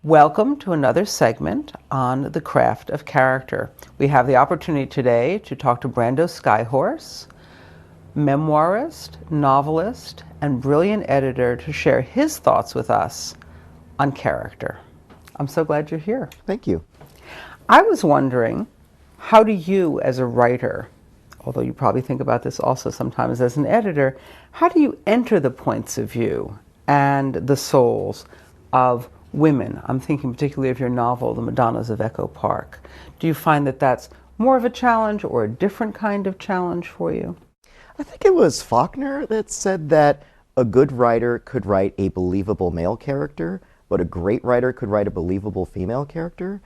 Welcome to another segment on the craft of character. We have the opportunity today to talk to Brando Skyhorse, memoirist, novelist, and brilliant editor, to share his thoughts with us on character. I'm so glad you're here. Thank you. I was wondering, how do you as a writer, although you probably think about this also sometimes as an editor, how do you enter the points of view and the souls of women? I'm thinking particularly of your novel, The Madonnas of Echo Park. Do you find that that's more of a challenge or a different kind of challenge for you? I think it was Faulkner that said that a good writer could write a believable male character, but a great writer could write a believable female character.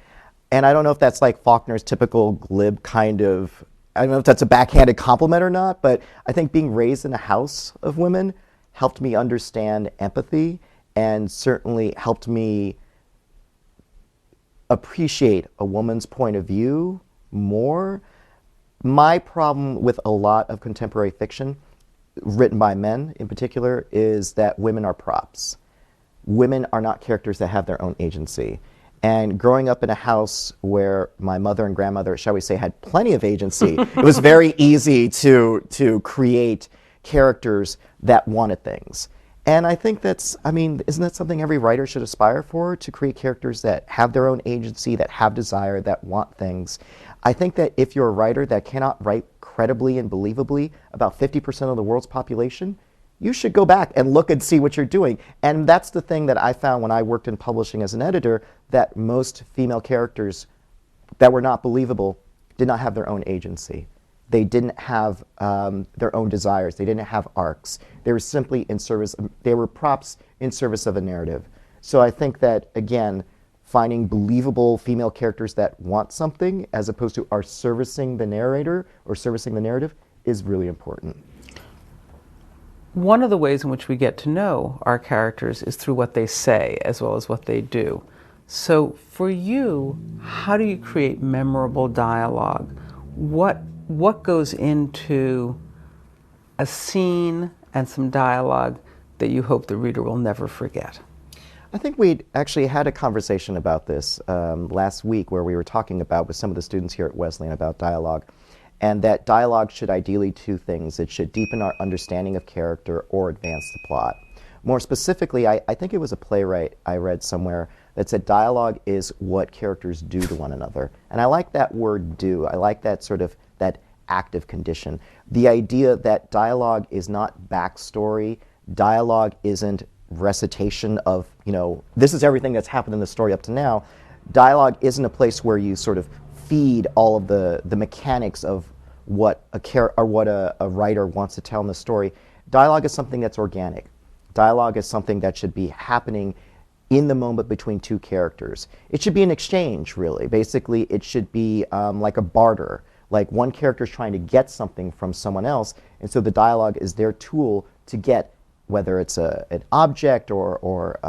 And I don't know if that's like Faulkner's typical glib kind of, I don't know if that's a backhanded compliment or not, but I think being raised in a house of women helped me understand empathy and certainly helped me appreciate a woman's point of view more. My problem with a lot of contemporary fiction, written by men in particular, is that women are props. Women are not characters that have their own agency. And growing up in a house where my mother and grandmother, shall we say, had plenty of agency, it was very easy to create characters that wanted things. And I think isn't that something every writer should aspire for, to create characters that have their own agency, that have desire, that want things? I think that if you're a writer that cannot write credibly and believably about 50% of the world's population, you should go back and look and see what you're doing. And that's the thing that I found when I worked in publishing as an editor, that most female characters that were not believable did not have their own agency. They didn't have their own desires. They didn't have arcs. They were simply in service, they were props in service of a narrative. So I think that, again, finding believable female characters that want something as opposed to are servicing the narrator or servicing the narrative is really important. One of the ways in which we get to know our characters is through what they say as well as what they do. So for you, how do you create memorable dialogue? What goes into a scene and some dialogue that you hope the reader will never forget? I think we actually had a conversation about this last week, where we were talking about with some of the students here at Wesleyan about dialogue, and that dialogue should ideally do two things. It should deepen our understanding of character or advance the plot. More specifically, I think it was a playwright I read somewhere that said dialogue is what characters do to one another. And I like that word do. I like that sort of that active condition. The idea that dialogue is not backstory, dialogue isn't recitation of, this is everything that's happened in the story up to now. Dialogue isn't a place where you sort of feed all of the mechanics of what a writer wants to tell in the story. Dialogue is something that's organic. Dialogue is something that should be happening in the moment between two characters. It should be an exchange, really. Basically, it should be like a barter. Like one character is trying to get something from someone else, and so the dialogue is their tool to get, whether it's an object or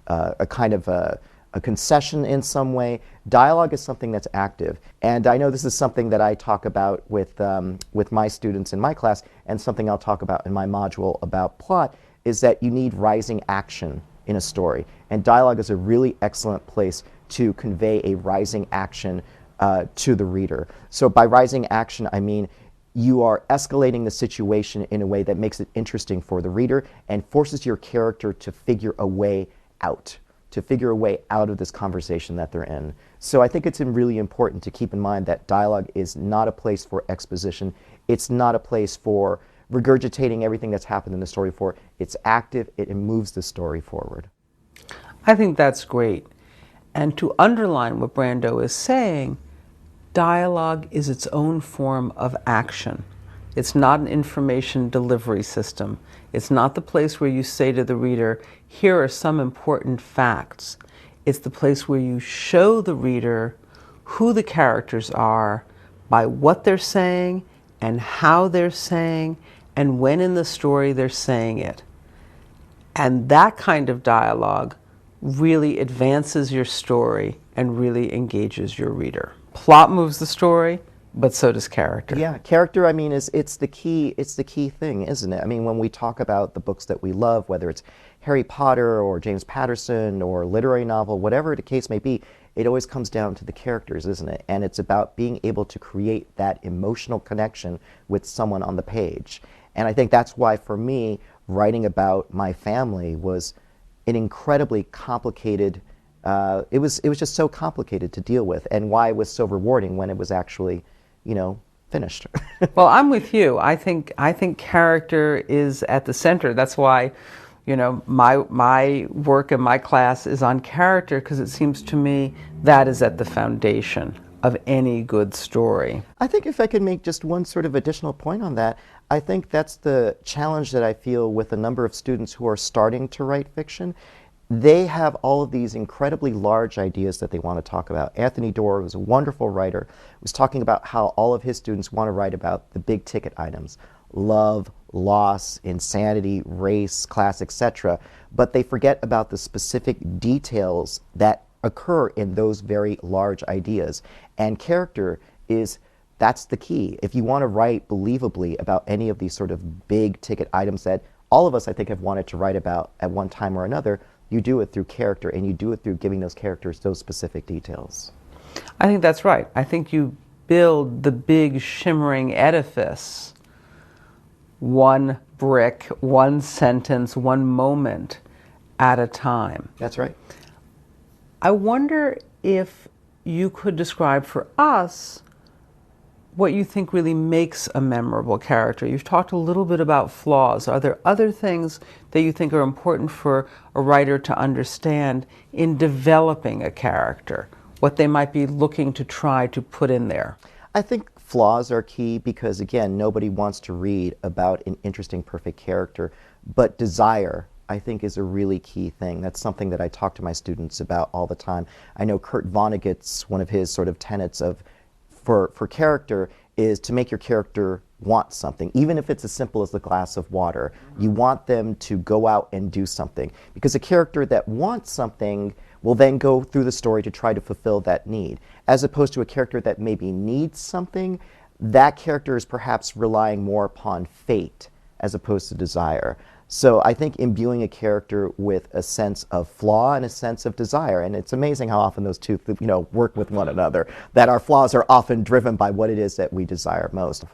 a kind of a concession in some way. Dialogue is something that's active. And I know this is something that I talk about with my students in my class, and something I'll talk about in my module about plot, is that you need rising action in a story. And dialogue is a really excellent place to convey a rising action to the reader. So by rising action, I mean you are escalating the situation in a way that makes it interesting for the reader and forces your character to figure a way out of this conversation that they're in. So I think it's really important to keep in mind that dialogue is not a place for exposition. It's not a place for regurgitating everything that's happened in the story before. It's active, it moves the story forward. I think that's great. And to underline what Brando is saying, dialogue is its own form of action. It's not an information delivery system. It's not the place where you say to the reader, here are some important facts. It's the place where you show the reader who the characters are by what they're saying and how they're saying and when in the story they're saying it. And that kind of dialogue really advances your story and really engages your reader. Plot moves the story, but so does character. Yeah, character, I mean, it's the key thing, isn't it? I mean, when we talk about the books that we love, whether it's Harry Potter or James Patterson or literary novel, whatever the case may be, it always comes down to the characters, isn't it? And it's about being able to create that emotional connection with someone on the page. And I think that's why, for me, writing about my family was an incredibly complicated, it was just so complicated to deal with, and why it was so rewarding when it was actually, finished. Well, I'm with you. I think character is at the center. That's why, my work and my class is on character, because it seems to me that is at the foundation of any good story. I think if I could make just one sort of additional point on that, I think that's the challenge that I feel with a number of students who are starting to write fiction. They have all of these incredibly large ideas that they want to talk about. Anthony Doerr, was a wonderful writer, was talking about how all of his students want to write about the big ticket items: love, loss, insanity, race, class, etc. But they forget about the specific details that occur in those very large ideas. And character that's the key. If you want to write believably about any of these sort of big ticket items that all of us, I think, have wanted to write about at one time or another, you do it through character, and you do it through giving those characters those specific details. I think that's right. I think you build the big shimmering edifice, one brick, one sentence, one moment at a time. That's right. I wonder if you could describe for us what you think really makes a memorable character. You've talked a little bit about flaws. Are there other things that you think are important for a writer to understand in developing a character? What they might be looking to try to put in there? I think flaws are key because, again, nobody wants to read about an interesting, perfect character. But desire, I think, is a really key thing. That's something that I talk to my students about all the time. I know Kurt Vonnegut's, one of his sort of tenets for character is to make your character want something, even if it's as simple as a glass of water. You want them to go out and do something, because a character that wants something will then go through the story to try to fulfill that need, as opposed to a character that maybe needs something. That character is perhaps relying more upon fate as opposed to desire. So I think imbuing a character with a sense of flaw and a sense of desire, and it's amazing how often those two work with one another, that our flaws are often driven by what it is that we desire most.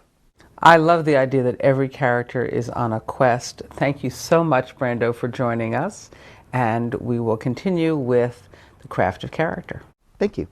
I love the idea that every character is on a quest. Thank you so much, Brando, for joining us, and we will continue with the craft of character. Thank you.